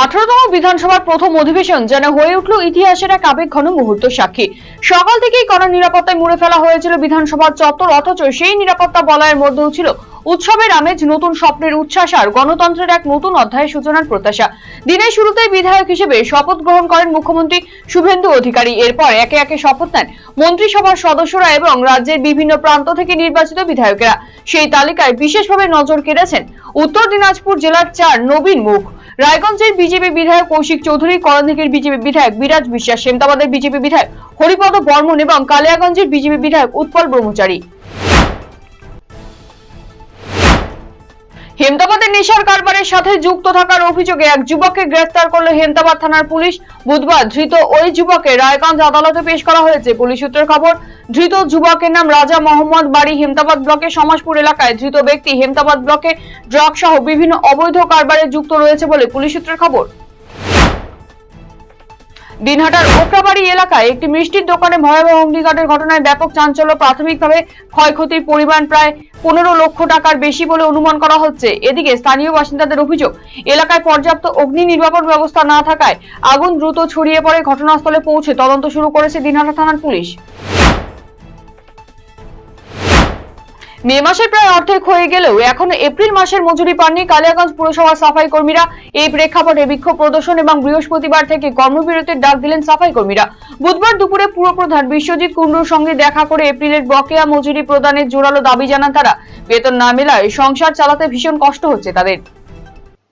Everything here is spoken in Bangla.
18তম বিধানসভার প্রথম অধিবেশন যেন হয়ে উঠল ইতিহাসের এক আবেগঘন মুহূর্ত সাক্ষী। সকাল থেকেই কড়া নিরাপত্তায় মুড়ে ফেলা হয়েছিল বিধানসভার চত্বর, অথচ সেই নিরাপত্তা বলয়ের মধ্যেও ছিল উৎসবের আমেজ, নতুন স্বপ্নের উচ্ছ্বাস আর গণতন্ত্রের এক নতুন অধ্যায়ের সূচনার প্রত্যাশা। দিনের শুরুতেই বিধায়ক হিসেবে শপথ গ্রহণ করেন মুখ্যমন্ত্রী শুভেন্দু অধিকারী। এরপর একে একে শপথ নেন মন্ত্রিসভার সদস্যরা এবং রাজ্যের বিভিন্ন প্রান্ত থেকে নির্বাচিত বিধায়কেরা। সেই তালিকায় বিশেষভাবে নজর কেড়েছেন উত্তর দিনাজপুর জেলার 4 নবীন মুখ। রায়গঞ্জের বিজেপি বিধায়ক কৌশিক চৌধুরী, করণদিঘির বিজেপি বিধায়ক বিরাজ বিশ্বাস, হেমতাবাদের বিজেপি বিধায়ক হরিপদ বর্মন এবং কালিয়াগঞ্জের বিজেপি বিধায়ক উৎপল ব্রহ্মচারী। হেমতাবাদের নেশার কারবারের সাথে যুক্ত থাকার অভিযোগে এক যুবককে গ্রেফতার করল হেমতাবাদ থানার পুলিশ। বুধবার ধৃত ওই যুবককে রায়গঞ্জ আদালতে পেশ করা হয়েছে। পুলিশ সূত্রের খবর, ধৃত যুবকের নাম রাজা মোহাম্মদ, বাড়ি হেমতাবাদ ব্লকের সমাজপুর এলাকায়। ধৃত ব্যক্তি হেমতাবাদ ব্লকে ড্রাগ সহ বিভিন্ন অবৈধ কারবারে যুক্ত রয়েছে বলে পুলিশ সূত্রের খবর। দিনহাটার ওকরাবাড়ি এলাকায় একটি মিষ্টির দোকানে ভয়াবহ অগ্নিকাণ্ডের ঘটনায় ব্যাপক চাঞ্চল্য। প্রাথমিকভাবে ক্ষয়ক্ষতির পরিমাণ প্রায় 15 লক্ষ টাকার বেশি বলে অনুমান করা হচ্ছে। এদিকে স্থানীয় বাসিন্দাদের অভিযোগ, এলাকায় পর্যাপ্ত অগ্নি নির্বাপন ব্যবস্থা না থাকায় আগুন দ্রুত ছড়িয়ে পড়ে। ঘটনাস্থলে পৌঁছে তদন্ত শুরু করেছে দিনহাটা থানার পুলিশ। মে মাসের প্রায় অর্ধেক হয়ে গেলেও এখনো এপ্রিল মাসের মজুরি পাননি কালিয়াগঞ্জ পুরসভার সাফাই কর্মীরা। এই প্রেক্ষাপটে বিক্ষোভ প্রদর্শন এবং বৃহস্পতিবার থেকে কর্মবিরতির ডাক দিলেন সাফাই কর্মীরা। বুধবার দুপুরে পুরপ্রধান বিশ্বজিৎ কুণ্ডুর সঙ্গে দেখা করে এপ্রিলের বকেয়া মজুরি প্রদানের জোরালো দাবি জানান তারা। বেতন না মেলায় সংসার চালাতে ভীষণ কষ্ট হচ্ছে তাদের।